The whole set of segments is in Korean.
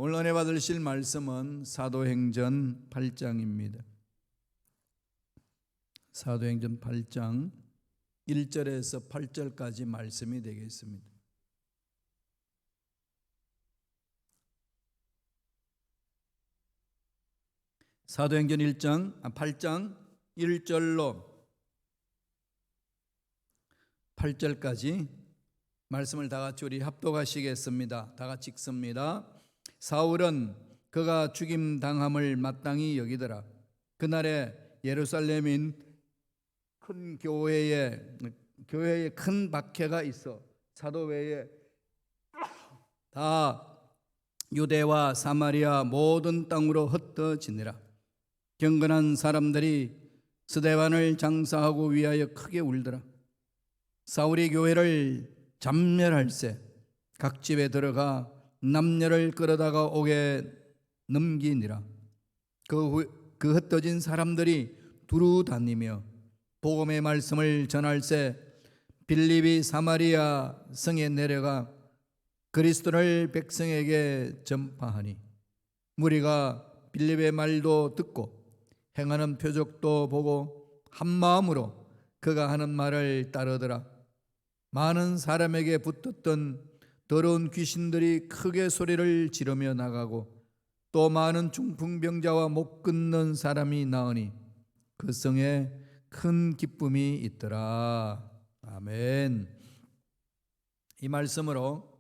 오늘 은혜 받으실 말씀은 사도행전 8장입니다. 사도행전 8장 1절에서 8절까지 말씀이 되겠습니다. 사도행전 8장 1절로 8절까지 말씀을 다 같이 우리 합독하시겠습니다. 다 같이 읽습니다. 사울은 그가 죽임 당함을 마땅히 여기더라. 그날에 예루살렘인 큰 교회에 큰 박해가 있어 사도 외에 다 유대와 사마리아 모든 땅으로 흩어지니라. 경건한 사람들이 스데반을 장사하고 위하여 크게 울더라. 사울이 교회를 잠멸할세 각 집에 들어가 남녀를 끌어다가 옥에 넘기니라. 그 흩어진 사람들이 두루 다니며 복음의 말씀을 전할세 빌립이 사마리아 성에 내려가 그리스도를 백성에게 전파하니 무리가 빌립의 말도 듣고 행하는 표적도 보고 한 마음으로 그가 하는 말을 따르더라. 많은 사람에게 붙었던 더러운 귀신들이 크게 소리를 지르며 나가고 또 많은 중풍병자와 못 끊는 사람이 나으니 그 성에 큰 기쁨이 있더라. 아멘. 이 말씀으로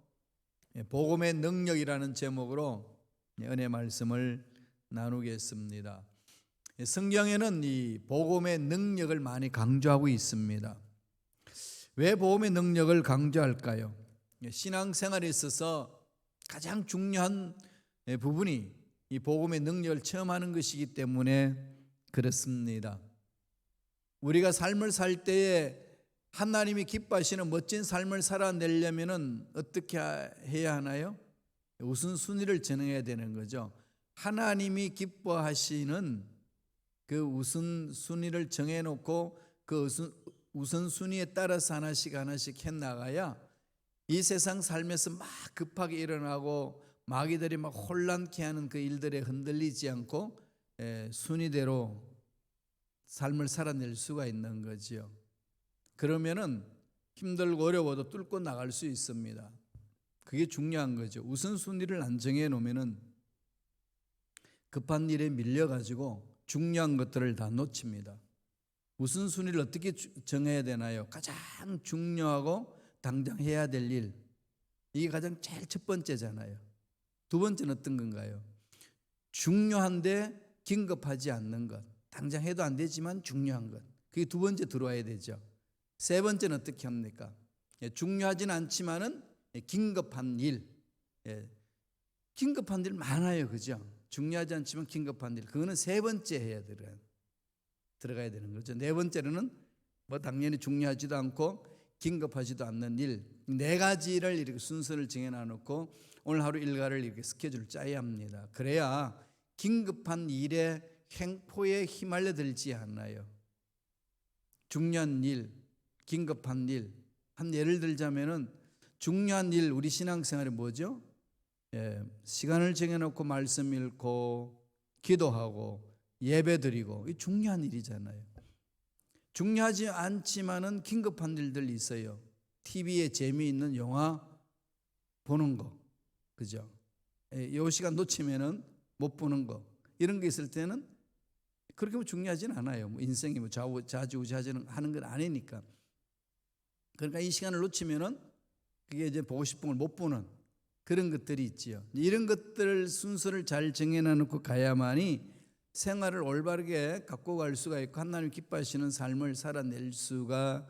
복음의 능력이라는 제목으로 은혜 말씀을 나누겠습니다. 성경에는 이 복음의 능력을 많이 강조하고 있습니다. 왜 복음의 능력을 강조할까요? 신앙생활에 있어서 가장 중요한 부분이 이 복음의 능력을 체험하는 것이기 때문에 그렇습니다. 우리가 삶을 살 때에 하나님이 기뻐하시는 멋진 삶을 살아내려면 어떻게 해야 하나요? 우선순위를 정해야 되는 거죠. 하나님이 기뻐하시는 그 우선순위를 정해놓고 그 우선순위에 따라서 하나씩 해나가야 이 세상 삶에서 막 급하게 일어나고 마귀들이 막 혼란케 하는 그 일들에 흔들리지 않고 순위대로 삶을 살아낼 수가 있는 거지요. 그러면은 힘들고 어려워도 뚫고 나갈 수 있습니다. 그게 중요한 거죠. 우선순위를 안 정해 놓으면은 급한 일에 밀려가지고 중요한 것들을 다 놓칩니다. 우선순위를 어떻게 정해야 되나요? 가장 중요하고 당장 해야 될 일, 이게 가장 제일 첫 번째잖아요. 두 번째는 어떤 건가요? 중요한데 긴급하지 않는 것, 당장 해도 안 되지만 중요한 것, 그게 두 번째 들어와야 되죠. 세 번째는 어떻게 합니까? 중요하진 않지만은 긴급한 일, 긴급한 일 많아요, 그죠? 중요하지 않지만 긴급한 일, 그거는 세 번째 해야 들어가야 되는 거죠. 네 번째로는 뭐 당연히 중요하지도 않고 긴급하지도 않는 일, 네 가지를 이렇게 순서를 정해놔놓고 오늘 하루 일과를 이렇게 스케줄을 짜야 합니다. 그래야 긴급한 일에 횡포에 휘말려 들지 않아요. 중요한 일, 긴급한 일, 한 예를 들자면은 중요한 일, 우리 신앙생활이 뭐죠? 시간을 정해놓고 말씀 읽고 기도하고 예배 드리고, 이 중요한 일이잖아요. 중요하지 않지만은 긴급한 일들이 있어요. TV에 재미있는 영화 보는 거, 그죠? 이 시간 놓치면은 못 보는 거, 이런 게 있을 때는 그렇게 뭐 중요하진 않아요. 뭐 인생이 뭐 좌지우지하는 건 아니니까. 그러니까 이 시간을 놓치면은 그게 이제 보고 싶은 걸 못 보는 그런 것들이 있지요. 이런 것들 순서를 잘 정해놓고 가야만이 생활을 올바르게 갖고 갈 수가 있고 하나님 기뻐하시는 삶을 살아낼 수가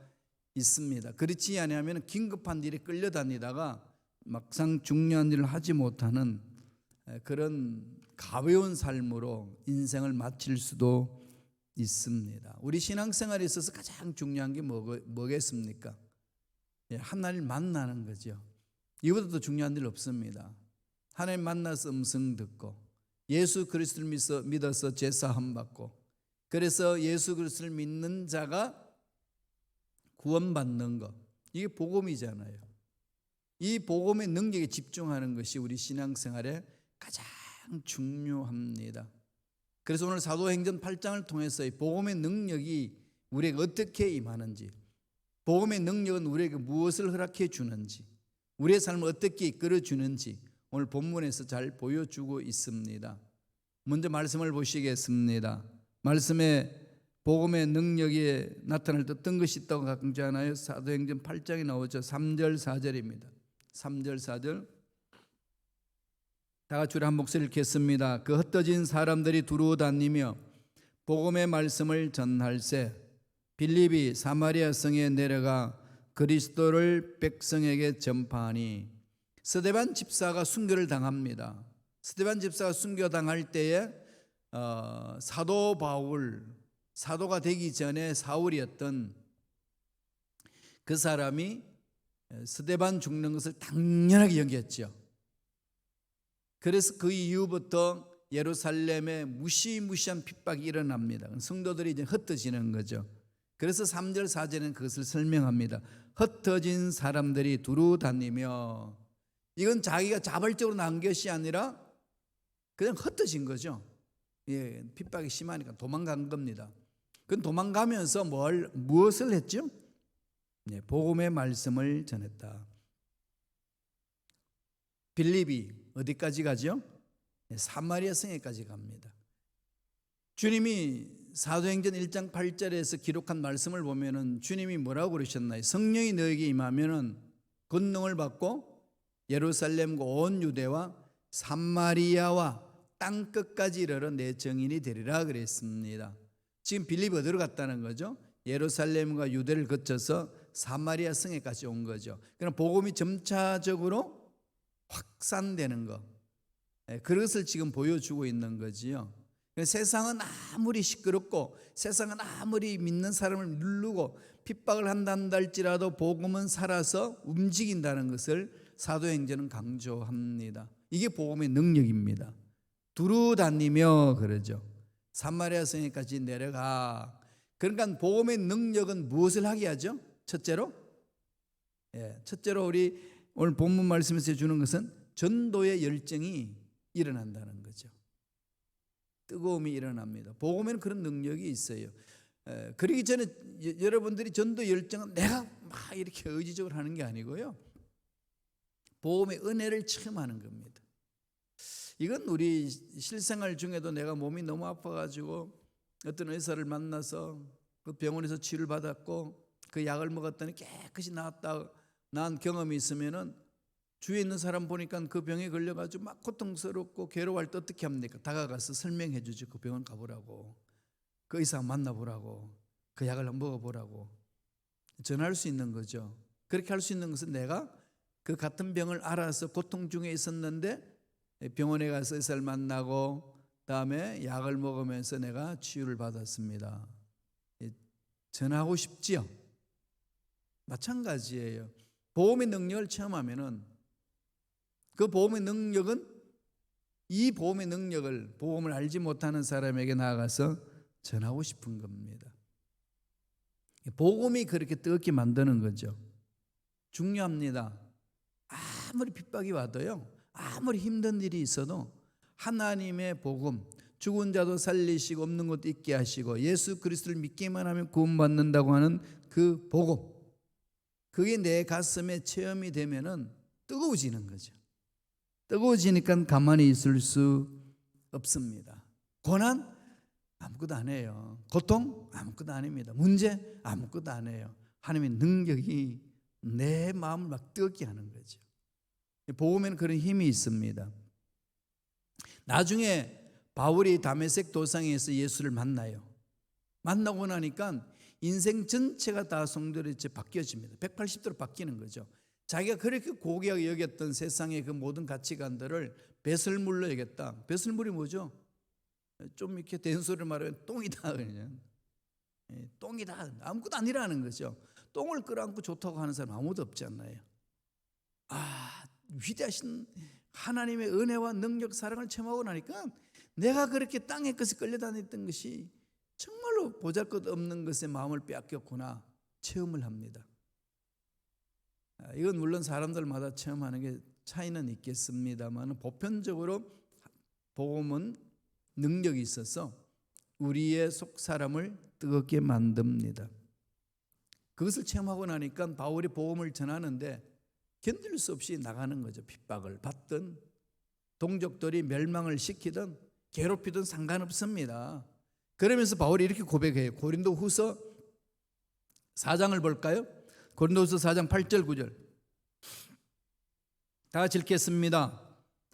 있습니다. 그렇지 않으면 긴급한 일에 끌려다니다가 막상 중요한 일을 하지 못하는 그런 가벼운 삶으로 인생을 마칠 수도 있습니다. 우리 신앙생활에 있어서 가장 중요한 게 뭐겠습니까? 하나님을 만나는 거죠. 이보다 더 중요한 일 없습니다. 하나님 만나서 음성 듣고 예수 그리스도를 믿어서 제사함 받고, 그래서 예수 그리스도를 믿는 자가 구원받는 것, 이게 복음이잖아요. 이 복음의 능력에 집중하는 것이 우리 신앙생활의 가장 중요합니다. 그래서 오늘 사도행전 8장을 통해서 이 복음의 능력이 우리에게 어떻게 임하는지, 복음의 능력은 우리에게 무엇을 허락해 주는지, 우리의 삶을 어떻게 이끌어 주는지 오늘 본문에서 잘 보여주고 있습니다. 먼저 말씀을 보시겠습니다. 말씀에 복음의 능력이 나타날 때 어떤 것이 있다고 강조하나요? 사도행전 8장에 나오죠. 3절 4절입니다. 3절 4절 다 같이 우리 한 목소리 읽겠습니다. 그 흩어진 사람들이 두루 다니며 복음의 말씀을 전할세 빌립이 사마리아 성에 내려가 그리스도를 백성에게 전파하니. 스데반 집사가 순교를 당합니다. 스데반 집사가 순교당할 때에 사도 바울, 사도가 되기 전에 사울이었던 그 사람이 스데반 죽는 것을 당연하게 여겼죠. 그래서 그 이후부터 예루살렘에 무시무시한 핍박이 일어납니다. 성도들이 이제 흩어지는 거죠. 그래서 3절 4절은 그것을 설명합니다. 흩어진 사람들이 두루 다니며, 이건 자기가 자발적으로 난 것이 아니라 그냥 흩어진 거죠. 예, 핍박이 심하니까 도망간 겁니다. 그건 도망가면서 무엇을 했죠? 네, 복음의 말씀을 전했다. 빌립이 어디까지 가죠? 네, 사마리아 성에까지 갑니다. 주님이 사도행전 1장 8절에서 기록한 말씀을 보면은 주님이 뭐라고 그러셨나요? 성령이 너에게 임하면은 권능을 받고 예루살렘과 온 유대와 사마리아와 땅 끝까지 이르러 내 증인이 되리라 그랬습니다. 지금 빌립이 어디로 갔다는 거죠? 예루살렘과 유대를 거쳐서 사마리아 성에까지 온 거죠. 그러나 복음이 점차적으로 확산되는 것, 그것을 지금 보여주고 있는 거지요. 세상은 아무리 시끄럽고 세상은 아무리 믿는 사람을 누르고 핍박을 한다 할지라도 복음은 살아서 움직인다는 것을 사도행전은 강조합니다. 이게 복음의 능력입니다. 두루 다니며 그러죠. 사마리아 성에까지 내려가. 그러니까 복음의 능력은 무엇을 하게 하죠? 첫째로 우리 오늘 본문 말씀에서 주는 것은 전도의 열정이 일어난다는 거죠. 뜨거움이 일어납니다. 복음에는 그런 능력이 있어요. 그러기 전에 여러분들이 전도 열정은 내가 막 이렇게 의지적으로 하는 게 아니고요, 복음의 은혜를 체험하는 겁니다. 이건 우리 실생활 중에도 내가 몸이 너무 아파가지고 어떤 의사를 만나서 그 병원에서 치료를 받았고 그 약을 먹었더니 깨끗이 나은 경험이 있으면은 주위에 있는 사람 보니까 그 병에 걸려가지고 막 고통스럽고 괴로워할 때 어떻게 합니까? 다가가서 설명해 주죠. 그 병원 가보라고, 그 의사 만나보라고, 그 약을 먹어보라고 전할 수 있는 거죠. 그렇게 할 수 있는 것은 내가 그 같은 병을 알아서 고통 중에 있었는데 병원에 가서 의사를 만나고 다음에 약을 먹으면서 내가 치유를 받았습니다. 전하고 싶지요? 마찬가지예요. 복음의 능력을 체험하면은 그 복음의 능력은 이 복음의 능력을 복음을 알지 못하는 사람에게 나아가서 전하고 싶은 겁니다. 복음이 그렇게 뜨겁게 만드는 거죠. 중요합니다. 아무리 핍박이 와도요, 아무리 힘든 일이 있어도 하나님의 복음, 죽은 자도 살리시고 없는 것도 있게 하시고 예수 그리스도를 믿기만 하면 구원받는다고 하는 그 복음, 그게 내 가슴에 체험이 되면은 뜨거워지는 거죠. 뜨거워지니까 가만히 있을 수 없습니다. 고난? 아무것도 안 해요. 고통? 아무것도 아닙니다. 문제? 아무것도 안 해요. 하나님의 능력이 내 마음을 막 뜨겁게 하는 거죠. 복음에는 그런 힘이 있습니다. 나중에 바울이 다메섹 도상에서 예수를 만나요. 만나고 나니까 인생 전체가 다 성도로 바뀌어집니다. 180도로 바뀌는 거죠. 자기가 그렇게 고귀하게 여겼던 세상의 그 모든 가치관들을 배설물로 여겼다. 배설물이 뭐죠? 좀 이렇게 된소리를 말하면 똥이다, 그냥. 똥이다. 아무것도 아니라는 거죠. 똥을 끌어안고 좋다고 하는 사람 아무도 없지 않나요? 위대하신 하나님의 은혜와 능력, 사랑을 체험하고 나니까 내가 그렇게 땅의 것에 끌려다녔던 것이 정말로 보잘것없는 것에 마음을 빼앗겼구나 체험을 합니다. 이건 물론 사람들마다 체험하는 게 차이는 있겠습니다만 보편적으로 복음은 능력이 있어서 우리의 속 사람을 뜨겁게 만듭니다. 그것을 체험하고 나니까 바울이 복음을 전하는데 견딜 수 없이 나가는 거죠. 핍박을 받든 동족들이 멸망을 시키든 괴롭히든 상관없습니다. 그러면서 바울이 이렇게 고백해요. 고린도후서 4장을 볼까요? 고린도후서 4장 8절 9절 다 같이 읽겠습니다.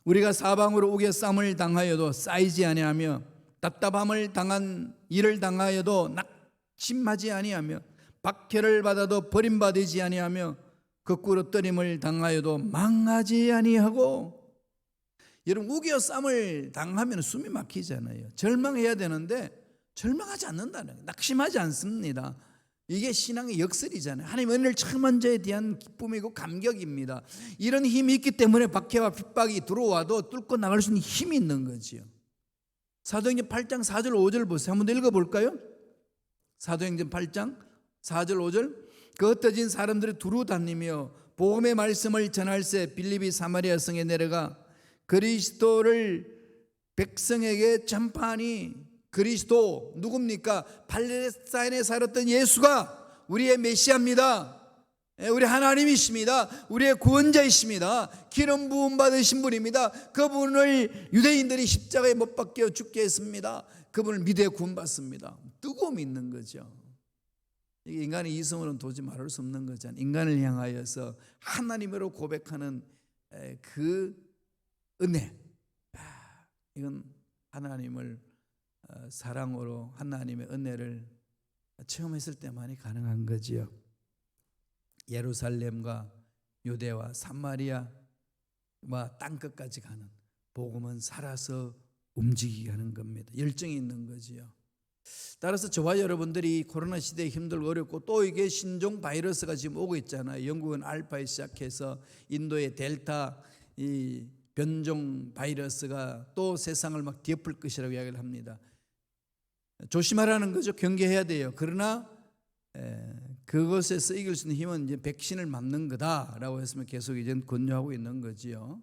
우리가 사방으로 우겨쌈을 당하여도 쌓이지 아니하며 답답함을 당한 일을 당하여도 낙심하지 아니하며 박해를 받아도 버림받지 아니하며 거꾸로 떨림을 당하여도 망하지 아니하고. 여러분, 우겨쌈을 당하면 숨이 막히잖아요. 절망해야 되는데 절망하지 않는다는 거예요. 낙심하지 않습니다. 이게 신앙의 역설이잖아요. 하나님 은혜를 체험한 자에 대한 기쁨이고 감격입니다. 이런 힘이 있기 때문에 박해와 핍박이 들어와도 뚫고 나갈 수 있는 힘이 있는 거지요. 사도행전 8장 4절 5절 보세요. 한번 더 읽어볼까요? 사도행전 8장 4절 5절 그 흩어진 사람들이 두루 다니며 복음의 말씀을 전할새 빌립이 사마리아 성에 내려가 그리스도를 백성에게 전파하니. 그리스도 누굽니까? 팔레스타인에 살았던 예수가 우리의 메시아입니다. 우리 하나님이십니다. 우리의 구원자이십니다. 기름 부음 받으신 분입니다. 그분을 유대인들이 십자가에 못 박혀 죽게 했습니다. 그분을 믿어 구원받습니다. 뜨거움이 있는 거죠. 인간의 이성으로는 도저히 말할 수 없는 거잖아요. 인간을 향하여서 하나님으로 고백하는 그 은혜, 이건 하나님을 사랑으로 하나님의 은혜를 체험했을 때만이 가능한 거지요. 예루살렘과 유대와 사마리아와 땅끝까지 가는 복음은 살아서 움직이게 하는 겁니다. 열정이 있는 거지요. 따라서 저와 여러분들이 코로나 시대에 힘들고 어렵고 또 이게 신종 바이러스가 지금 오고 있잖아요. 영국은 알파에 시작해서 인도의 델타 이 변종 바이러스가 또 세상을 막 뒤엎을 것이라고 이야기를 합니다. 조심하라는 거죠. 경계해야 돼요. 그러나 그것에서 이길 수 있는 힘은 이제 백신을 맞는 거다라고 했으면 계속 이제 권유하고 있는 거지요.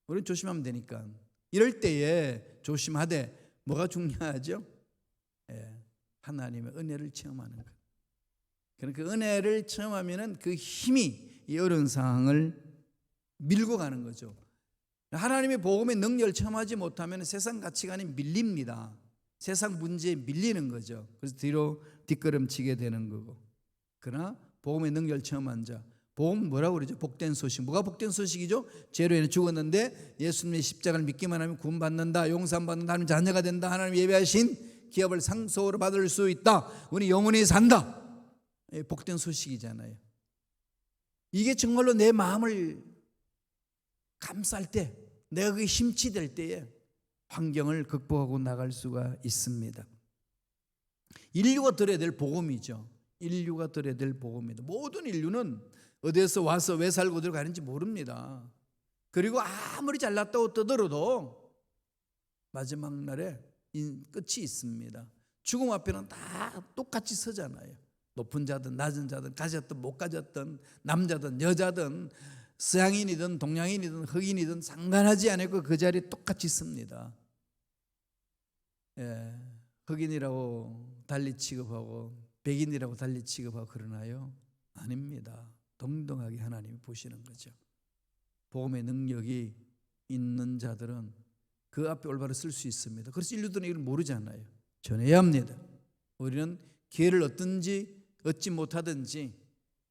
우리는 조심하면 되니까. 이럴 때에 조심하되 뭐가 중요하죠? 하나님의 은혜를 체험하는 것. 그러니까 그 은혜를 체험하면은 그 힘이 이 어려운 상황을 밀고 가는 거죠. 하나님의 복음의 능력을 체험하지 못하면 세상 가치관이 밀립니다. 세상 문제에 밀리는 거죠. 그래서 뒤로 뒷걸음치게 되는 거고. 그러나 복음의 능력을 체험한 자, 복음 뭐라고 그러죠? 복된 소식. 뭐가 복된 소식이죠? 죄로 인해 죽었는데 예수님의 십자가를 믿기만 하면 구원받는다, 용서받는다, 하나님 자녀가 된다, 하나님 예배하신 기업을 상속으로 받을 수 있다, 우리 영원히 산다. 복된 소식이잖아요. 이게 정말로 내 마음을 감쌀 때, 내가 그게 심취될 때에 환경을 극복하고 나갈 수가 있습니다. 인류가 들어야 될 복음이죠. 인류가 들어야 될 복음입니다. 모든 인류는 어디에서 와서 왜 살고 어디로 가는지 모릅니다. 그리고 아무리 잘났다고 떠들어도 마지막 날에 끝이 있습니다. 죽음 앞에는 다 똑같이 서잖아요. 높은 자든 낮은 자든 가졌든 못 가졌든 남자든 여자든 서양인이든 동양인이든 흑인이든 상관하지 않고 그 자리에 똑같이 씁니다. 흑인이라고 달리 취급하고 백인이라고 달리 취급하고 그러나요? 아닙니다. 동등하게 하나님이 보시는 거죠. 복음의 능력이 있는 자들은 그 앞에 올바로 쓸 수 있습니다. 그래서 인류들은 이걸 모르잖아요. 전해야 합니다. 우리는 기회를 얻지 못하든지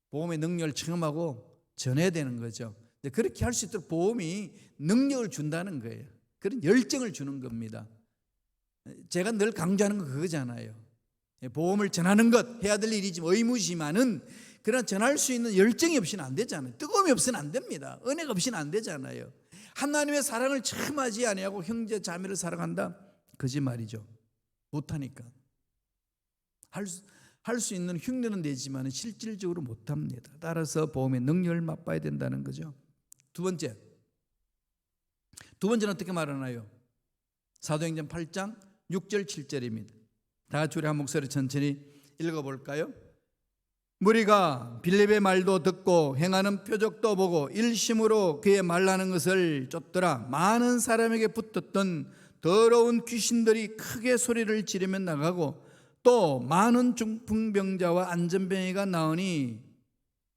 복음의 능력을 체험하고 전해야 되는 거죠. 그렇게 할 수 있도록 복음이 능력을 준다는 거예요. 그런 열정을 주는 겁니다. 제가 늘 강조하는 건 그거잖아요. 복음을 전하는 것 해야 될 일이지만 의무지만은 그러나 전할 수 있는 열정이 없이는 안 되잖아요. 뜨거움이 없이는 안 됩니다. 은혜가 없이는 안 되잖아요. 하나님의 사랑을 체험하지 아니하고 형제 자매를 사랑한다? 거짓말이죠. 못하니까. 할 수 있는 흉내는 내지만 실질적으로 못합니다. 따라서 복음의 능력을 맛봐야 된다는 거죠. 두 번째는 어떻게 말하나요? 사도행전 8장 6절 7절입니다. 다 같이 우리 한 목소리 천천히 읽어볼까요? 무리가 빌립의 말도 듣고 행하는 표적도 보고 일심으로 그의 말하는 것을 쫓더라. 많은 사람에게 붙었던 더러운 귀신들이 크게 소리를 지르며 나가고 또 많은 중풍병자와 안전병이가 나오니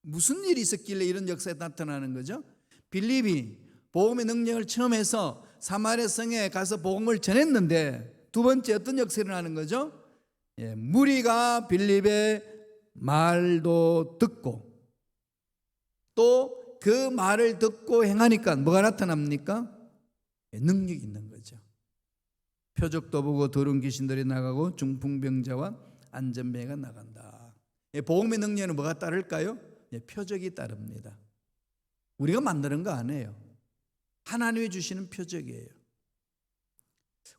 무슨 일이 있었길래 이런 역사에 나타나는 거죠? 빌립이 복음의 능력을 처음 해서 사마리아 성에 가서 복음을 전했는데 두 번째 어떤 역사가 일어나는 거죠? 무리가 빌립의 말도 듣고 또 그 말을 듣고 행하니까 뭐가 나타납니까? 능력이 있는 거죠. 표적도 보고 더러운 귀신들이 나가고 중풍병자와 안전병이가 나간다. 복음의 능력에는 뭐가 따를까요? 표적이 따릅니다. 우리가 만드는 거 아니에요. 하나님이 주시는 표적이에요.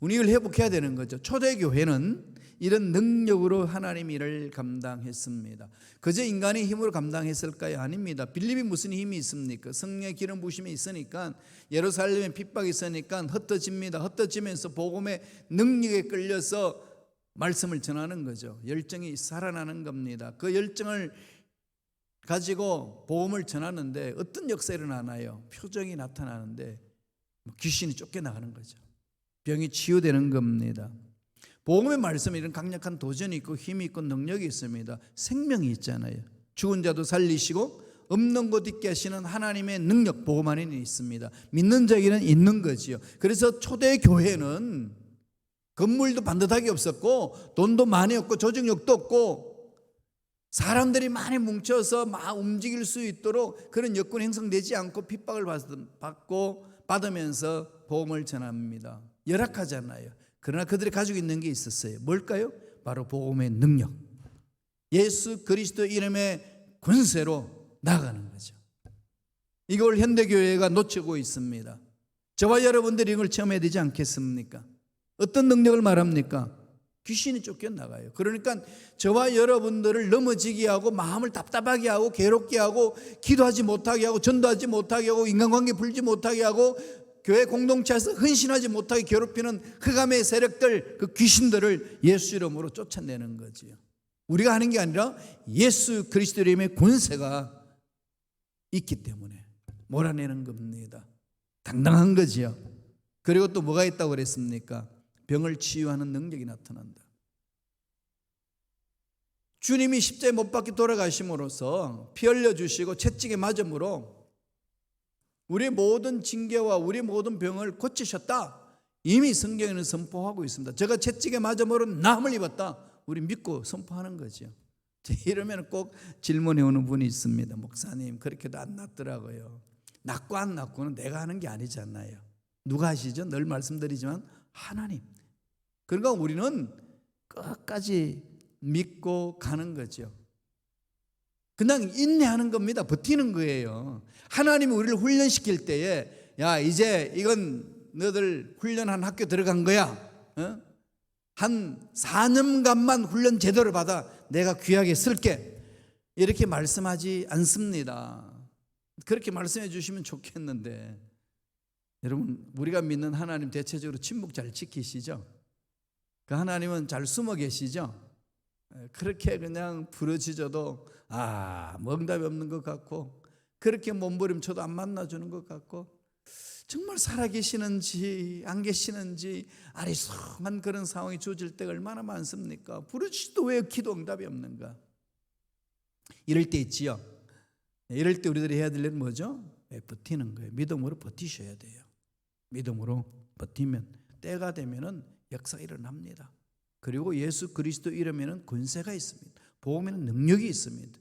우리 이걸 회복해야 되는 거죠. 초대교회는 이런 능력으로 하나님 일을 감당했습니다. 그저 인간의 힘으로 감당했을까요? 아닙니다. 빌립이 무슨 힘이 있습니까? 성령의 기름 부심이 있으니까, 예루살렘에 핍박이 있으니까 흩어집니다. 흩어지면서 복음의 능력에 끌려서 말씀을 전하는 거죠. 열정이 살아나는 겁니다. 그 열정을 가지고 복음을 전하는데 어떤 역사가 일어나나요? 표적이 나타나는데 귀신이 쫓겨나가는 거죠. 병이 치유되는 겁니다. 복음의 말씀에 이런 강력한 도전이 있고 힘이 있고 능력이 있습니다. 생명이 있잖아요. 죽은 자도 살리시고 없는 것 있게 하시는 하나님의 능력, 복음 안에 있습니다. 믿는 자에게는 있는 거지요. 그래서 초대 교회는 건물도 반듯하게 없었고 돈도 많이 없고 조직력도 없고 사람들이 많이 뭉쳐서 막 움직일 수 있도록 그런 여건이 형성되지 않고 핍박을 받으면서 복음을 전합니다. 열악하잖아요. 그러나 그들이 가지고 있는 게 있었어요. 뭘까요? 바로 복음의 능력. 예수 그리스도 이름의 권세로 나아가는 거죠. 이걸 현대교회가 놓치고 있습니다. 저와 여러분들이 이걸 체험해야 되지 않겠습니까? 어떤 능력을 말합니까? 귀신이 쫓겨나가요. 그러니까 저와 여러분들을 넘어지게 하고 마음을 답답하게 하고 괴롭게 하고 기도하지 못하게 하고 전도하지 못하게 하고 인간관계 풀지 못하게 하고 교회 공동체에서 헌신하지 못하게 괴롭히는 흑암의 세력들, 그 귀신들을 예수 이름으로 쫓아내는 거지요. 우리가 하는 게 아니라 예수 그리스도 이름의 권세가 있기 때문에 몰아내는 겁니다. 당당한 거지요. 그리고 또 뭐가 있다고 그랬습니까? 병을 치유하는 능력이 나타난다. 주님이 십자가에 못 박혀 돌아가심으로써 피 흘려주시고 채찍에 맞음으로 우리 모든 징계와 우리 모든 병을 고치셨다. 이미 성경에는 선포하고 있습니다. 제가 채찍에 맞음으로 나음을 입었다. 우리 믿고 선포하는 거죠. 이러면 꼭 질문해 오는 분이 있습니다. 목사님 그렇게도 안 낫더라고요. 낫고 안 낫고는 내가 하는 게 아니잖아요. 누가 하시죠? 늘 말씀드리지만 하나님. 그러니까 우리는 끝까지 믿고 가는 거죠. 그냥 인내하는 겁니다. 버티는 거예요. 하나님이 우리를 훈련시킬 때에 야 이제 이건 너들 훈련한 학교 들어간 거야. 한 4년간만 훈련 제대로 받아 내가 귀하게 쓸게. 이렇게 말씀하지 않습니다. 그렇게 말씀해 주시면 좋겠는데 여러분 우리가 믿는 하나님 대체적으로 침묵 잘 지키시죠? 그 하나님은 잘 숨어 계시죠? 그렇게 그냥 부러지져도 뭐 응답이 없는 것 같고 그렇게 몸부림쳐도 안 만나주는 것 같고 정말 살아계시는지 안 계시는지 아리송한 그런 상황이 주어질 때가 얼마나 많습니까? 부르짖어도 왜 기도 응답이 없는가? 이럴 때 있지요. 이럴 때 우리들이 해야 될 일은 뭐죠? 버티는 거예요. 믿음으로 버티셔야 돼요. 믿음으로 버티면 때가 되면은 역사가 일어납니다. 그리고 예수 그리스도 이름에는 권세가 있습니다. 복음에는 능력이 있습니다.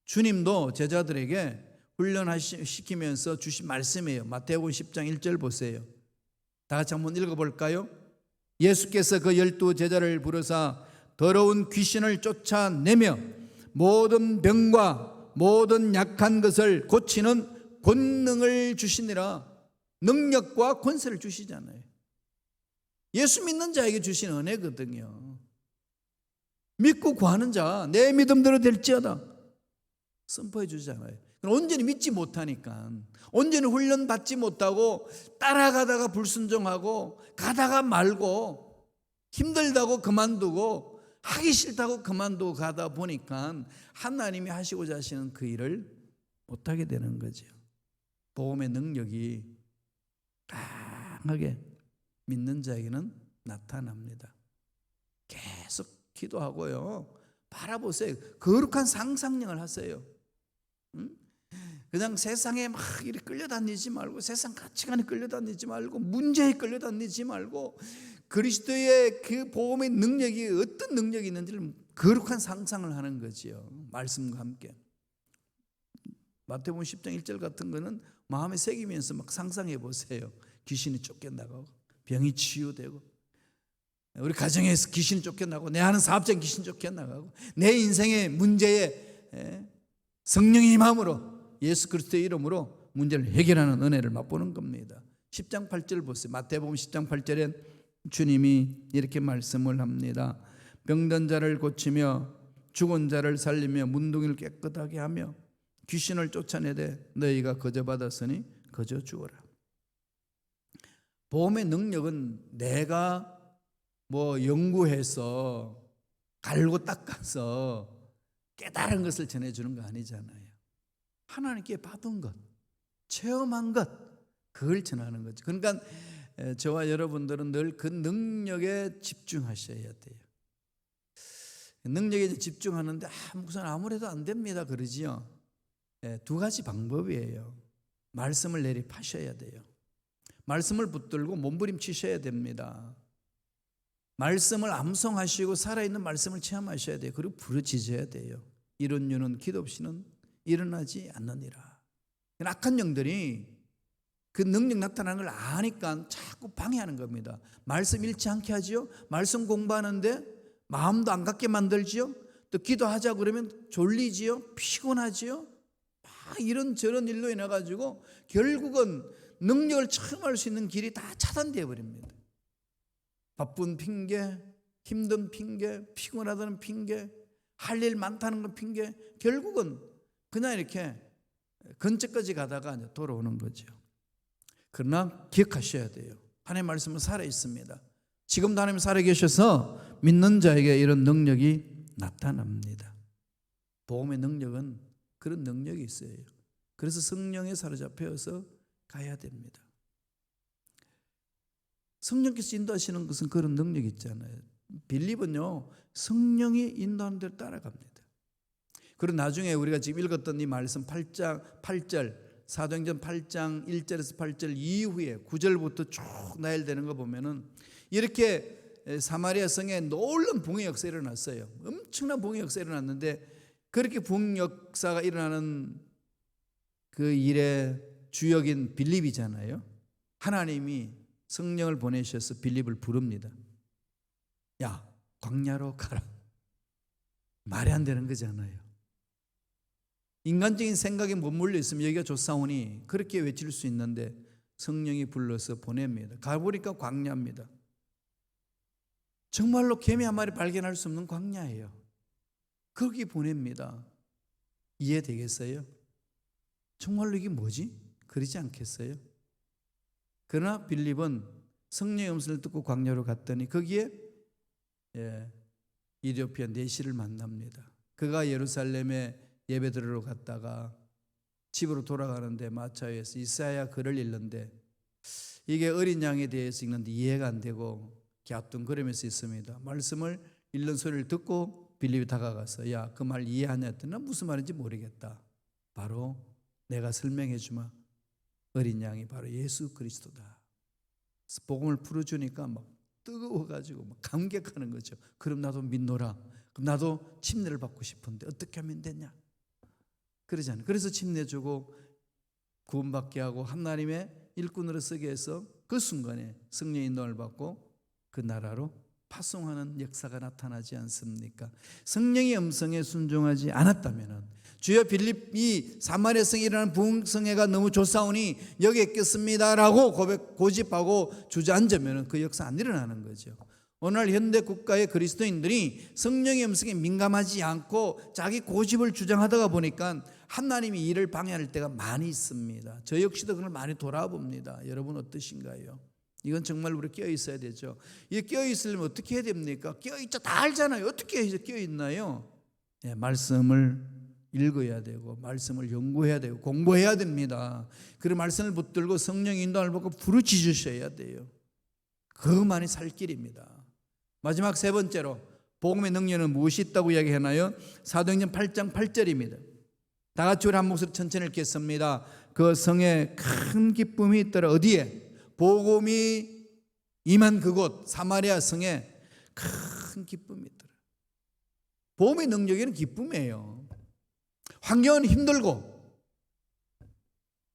주님도 제자들에게 훈련시키면서 주신 말씀이에요. 마태복음 10장 1절 보세요. 다 같이 한번 읽어볼까요? 예수께서 그 12 제자를 부르사 더러운 귀신을 쫓아내며 모든 병과 모든 약한 것을 고치는 권능을 주시니라. 능력과 권세를 주시잖아요. 예수 믿는 자에게 주신 은혜거든요. 믿고 구하는 자 내 믿음대로 될지어다 선포해 주잖아요. 온전히 믿지 못하니까 온전히 훈련받지 못하고 따라가다가 불순종하고 가다가 말고 힘들다고 그만두고 하기 싫다고 그만두고 가다 보니까 하나님이 하시고자 하시는 그 일을 못하게 되는 거죠. 복음의 능력이 강하게 믿는 자에게는 나타납니다. 계속 기도하고요, 바라보세요. 거룩한 상상력을 하세요. 그냥 세상에 막 이렇게 끌려다니지 말고, 세상 가치관에 끌려다니지 말고, 문제에 끌려다니지 말고, 그리스도의 그 복음의 능력이 어떤 능력이 있는지를 거룩한 상상을 하는 거지요. 말씀과 함께. 마태복음 10장 1절 같은 거는 마음에 새기면서 막 상상해 보세요. 귀신이 쫓겨나가고, 병이 치유되고, 우리 가정에서 귀신이 쫓겨나고, 내 하는 사업장 귀신 쫓겨나가고, 내 인생의 문제에 성령의 힘으로, 예수 그리스도의 이름으로 문제를 해결하는 은혜를 맛보는 겁니다. 10장 8절 보세요. 마태복음 10장 8절에 주님이 이렇게 말씀을 합니다. 병든 자를 고치며 죽은 자를 살리며 문둥이를 깨끗하게 하며 귀신을 쫓아내되 너희가 거저 받았으니 거저 주어라. 복음의 능력은 내가 연구해서 갈고 닦아서 깨달은 것을 전해주는 거 아니잖아요. 하나님께 받은 것, 체험한 것, 그걸 전하는 거죠. 그러니까 저와 여러분들은 늘 그 능력에 집중하셔야 돼요. 능력에 집중하는데 무슨 아무래도 안 됩니다 그러지요. 두 가지 방법이에요. 말씀을 내리 파셔야 돼요. 말씀을 붙들고 몸부림치셔야 됩니다. 말씀을 암송하시고 살아있는 말씀을 체험하셔야 돼요. 그리고 부르짖어야 돼요. 이런 유는 기도 없이는 일어나지 않느니라. 악한 영들이 그 능력 나타나는 걸 아니까 자꾸 방해하는 겁니다. 말씀 잃지 않게 하지요. 말씀 공부하는데 마음도 안 갖게 만들지요. 또 기도하자 그러면 졸리지요. 피곤하지요. 막 이런저런 일로 인해 가지고 결국은 능력을 체험할 수 있는 길이 다 차단되어 버립니다. 바쁜 핑계, 힘든 핑계, 피곤하다는 핑계, 할 일 많다는 건 핑계, 결국은 그냥 이렇게 근처까지 가다가 돌아오는 거죠. 그러나 기억하셔야 돼요. 하나님의 말씀은 살아있습니다. 지금도 하나님 살아계셔서 믿는 자에게 이런 능력이 나타납니다. 복음의 능력은 그런 능력이 있어요. 그래서 성령에 사로잡혀서 가야 됩니다. 성령께서 인도하시는 것은 그런 능력이 있잖아요. 빌립은요, 성령이 인도하는 대로 따라갑니다. 그리고 나중에 우리가 지금 읽었던 이 말씀 8절 사도행전 8장 1절에서 8절 이후에 9절부터 쭉 나열되는 거 보면은 이렇게 사마리아 성에 놀라운 봉의 역사가 일어났어요. 엄청난 봉의 역사가 일어났는데, 그렇게 봉 역사가 일어나는 그 일의 주역인 빌립이잖아요. 하나님이 성령을 보내셔서 빌립을 부릅니다. 야, 광야로 가라. 말이 안 되는 거잖아요. 인간적인 생각에 머물러 있으면 여기가 좋사오니 그렇게 외칠 수 있는데 성령이 불러서 보냅니다. 가보니까 광야입니다. 정말로 개미 한 마리 발견할 수 없는 광야예요. 거기 보냅니다. 이해되겠어요? 정말로 이게 뭐지? 그러지 않겠어요? 그러나 빌립은 성령의 음성을 듣고 광야로 갔더니 거기에 이디오피아 내시를 만납니다. 그가 예루살렘에 예배드리러 갔다가 집으로 돌아가는데 마차에서 이사야 글을 읽는데 이게 어린 양에 대해서 읽는데 이해가 안 되고 갸뚱거리면서 있습니다. 말씀을 읽는 소리를 듣고 빌립이 다가가서 야, 그 말 이해하냐 했더니 난 무슨 말인지 모르겠다. 바로 내가 설명해 주마. 어린 양이 바로 예수 그리스도다. 복음을 풀어주니까 막 뜨거워가지고 막 감격하는 거죠. 그럼 나도 믿노라. 그럼 나도 침례를 받고 싶은데 어떻게 하면 되냐? 그러잖아요. 그래서 침례 주고 구원받게 하고 하나님의 일꾼으로 쓰게 해서 그 순간에 성령의 인도를 받고 그 나라로 파송하는 역사가 나타나지 않습니까? 성령의 음성에 순종하지 않았다면 주여 빌립이 사마리아 성에 일어나는 부흥성회가 너무 좋사오니 여기에 있겠습니다라고 고집하고 주저앉으면 그 역사 안 일어나는 거죠. 오늘 현대 국가의 그리스도인들이 성령의 음성에 민감하지 않고 자기 고집을 주장하다가 보니까 하나님이 일을 방해할 때가 많이 있습니다. 저 역시도 그걸 많이 돌아봅니다. 여러분 어떠신가요? 이건 정말 우리 깨어 있어야 되죠. 이 깨어 있으려면 어떻게 해야 됩니까? 깨어 있자 다 알잖아요. 어떻게 해서 깨어 있나요? 예, 말씀을 읽어야 되고 말씀을 연구해야 되고 공부해야 됩니다. 그리고 말씀을 붙들고 성령 인도를 받고 부르짖으셔야 돼요. 그것만이 살 길입니다. 마지막 세 번째로 복음의 능력은 무엇이 있다고 이야기하나요? 사도행전 8장 8절입니다. 다 같이 우리 한 목소리 천천히 읽겠습니다. 그 성에 큰 기쁨이 있더라. 어디에? 복음이 임한 그곳 사마리아 성에 큰 기쁨이 있더라. 복음의 능력에는 기쁨이에요. 환경은 힘들고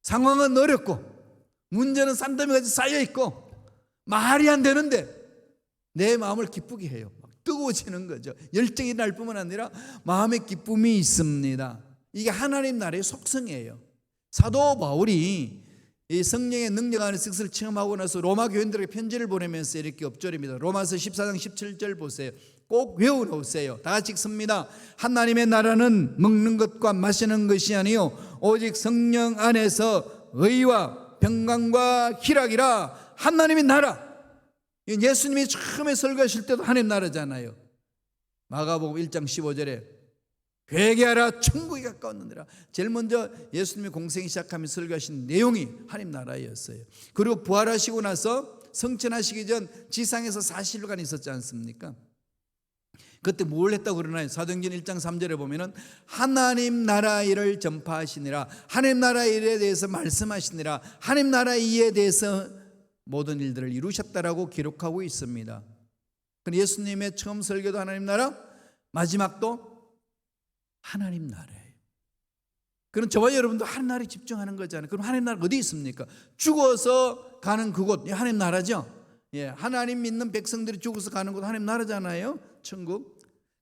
상황은 어렵고 문제는 산더미같이 쌓여있고 말이 안 되는데 내 마음을 기쁘게 해요. 뜨거워지는 거죠. 열정이 날 뿐만 아니라 마음의 기쁨이 있습니다. 이게 하나님 나라의 속성이에요. 사도 바울이 이 성령의 능력 안에 쓱을 체험하고 나서 로마 교인들에게 편지를 보내면서 이렇게 엎절입니다. 로마서 14장 17절 보세요. 꼭 외워놓으세요. 다 같이 읽습니다. 하나님의 나라는 먹는 것과 마시는 것이 아니요 오직 성령 안에서 의와 평강과 희락이라. 하나님의 나라, 예수님이 처음에 설교하실 때도 하나님 나라잖아요. 마가복음 1장 15절에 회개하라 천국이 가까웠느니라. 제일 먼저 예수님이 공생이 시작하면서 설교하신 내용이 하나님 나라였어요. 그리고 부활하시고 나서 성천하시기 전 지상에서 40일간 있었지 않습니까? 그때 뭘 했다고 그러나요? 사도행전 1장 3절에 보면은 하나님 나라 일을 전파하시니라. 하나님 나라 일에 대해서 말씀하시니라. 하나님 나라 일에 대해서 모든 일들을 이루셨다라고 기록하고 있습니다. 그럼 예수님의 처음 설교도 하나님 나라, 마지막도 하나님 나라예요. 그럼 저와 여러분도 하나님 나라에 집중하는 거잖아요. 그럼 하나님 나라가 어디 있습니까? 죽어서 가는 그곳, 하나님 나라죠. 예, 하나님 믿는 백성들이 죽어서 가는 곳 하나님 나라잖아요. 천국.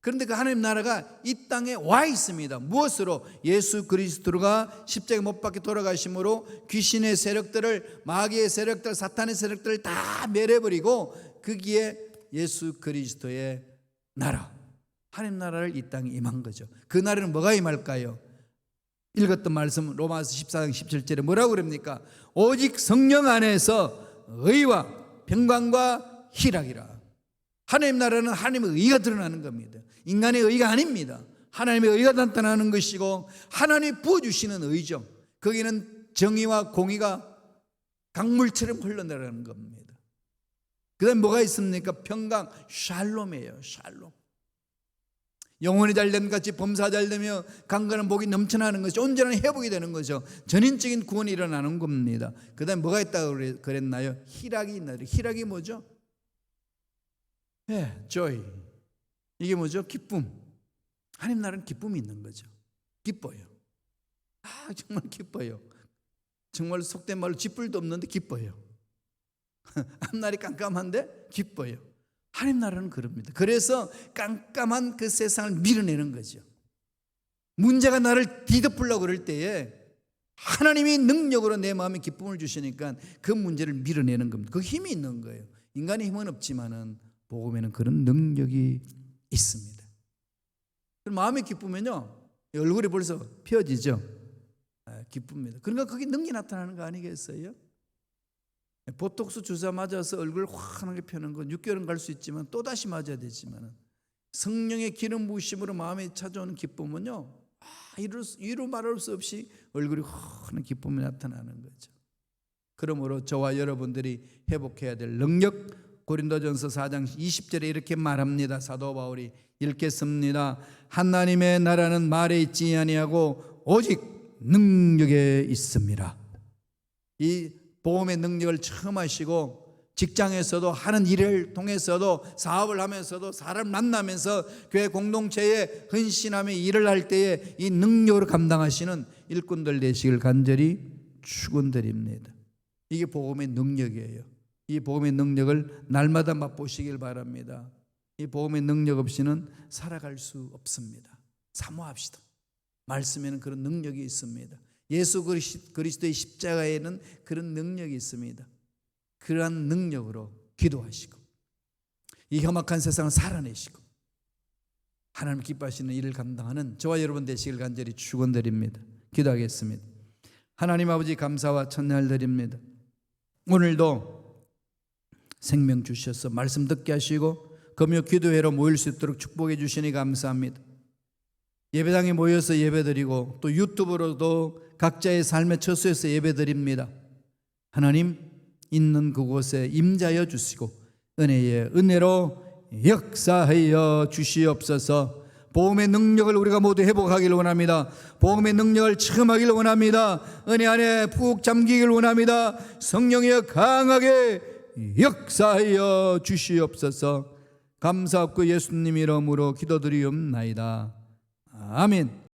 그런데 그 하나님 나라가 이 땅에 와 있습니다. 무엇으로? 예수 그리스도가 십자가에 못 박혀 돌아가심으로 귀신의 세력들을, 마귀의 세력들, 사탄의 세력들을 다 멸해버리고 거기에 예수 그리스도의 나라, 하나님 나라를 이 땅에 임한 거죠. 그 나라는 뭐가 임할까요? 읽었던 말씀 로마서 14장 17절에 뭐라고 그럽니까? 오직 성령 안에서 의와 평강과 희락이라. 하나님 나라는 하나님의 의가 드러나는 겁니다. 인간의 의가 아닙니다. 하나님의 의가 나타나는 것이고 하나님이 부어주시는 의죠. 거기는 정의와 공의가 강물처럼 흘러내려가는 겁니다. 그 다음에 뭐가 있습니까? 평강, 샬롬이에요. 샬롬. 영혼이 잘됨 같이 범사 잘되며 강건한 복이 넘쳐나는 것이 온전한 회복이 되는 거죠. 전인적인 구원이 일어나는 겁니다. 그 다음에 뭐가 있다고 그랬나요? 희락이 있나요? 희락이 뭐죠? 네, joy. 이게 뭐죠? 기쁨. 하나님 나라는 기쁨이 있는 거죠. 기뻐요. 정말 기뻐요. 정말 속된 말로 쥐뿔도 없는데 기뻐요. 앞날이 깜깜한데 기뻐요. 하나님 나라는 그럽니다. 그래서 깜깜한 그 세상을 밀어내는 거죠. 문제가 나를 뒤덮으려고 그럴 때에 하나님이 능력으로 내 마음에 기쁨을 주시니까 그 문제를 밀어내는 겁니다. 그 힘이 있는 거예요. 인간의 힘은 없지만은 복음에는 그런 능력이 있습니다. 그럼 마음이 기쁘면요 얼굴이 벌써 펴지죠. 기쁩니다. 그러니까 그게 능력이 나타나는 거 아니겠어요? 보톡스 주사 맞아서 얼굴 환하게 펴는 건 6개월은 갈 수 있지만 또다시 맞아야 되지만 성령의 기름 부으심으로 마음에 찾아오는 기쁨은요 이루 말할 수 없이 얼굴이 환한 기쁨이 나타나는 거죠. 그러므로 저와 여러분들이 회복해야 될 능력, 고린도전서 4장 20절에 이렇게 말합니다. 사도 바울이 읽겠습니다. 하나님의 나라는 말에 있지 아니하고 오직 능력에 있습니다. 이 복음의 능력을 처음 하시고 직장에서도 하는 일을 통해서도 사업을 하면서도 사람 만나면서 교회 공동체에 헌신하며 일을 할 때에 이 능력으로 감당하시는 일꾼들 되시길 간절히 축원드립니다. 이게 복음의 능력이에요. 이 복음의 능력을 날마다 맛보시길 바랍니다. 이 복음의 능력 없이는 살아갈 수 없습니다. 사모합시다. 말씀에는 그런 능력이 있습니다. 예수 그리스도의 십자가에는 그런 능력이 있습니다. 그러한 능력으로 기도하시고 이 험악한 세상을 살아내시고 하나님 기뻐하시는 일을 감당하는 저와 여러분 되시길 간절히 축원드립니다. 기도하겠습니다. 하나님 아버지 감사와 찬양을 드립니다. 오늘도 생명 주셔서 말씀 듣게 하시고 금요 기도회로 모일 수 있도록 축복해 주시니 감사합니다. 예배당에 모여서 예배드리고 또 유튜브로도 각자의 삶의 처소에서 예배드립니다. 하나님 있는 그곳에 임자여 주시고 은혜의 은혜로 역사하여 주시옵소서. 복음의 능력을 우리가 모두 회복하기를 원합니다. 복음의 능력을 체험하기를 원합니다. 은혜 안에 푹 잠기기를 원합니다. 성령이여 강하게 역사하여 주시옵소서. 감사 없고 예수님 이름으로 기도드리옵나이다. 아멘.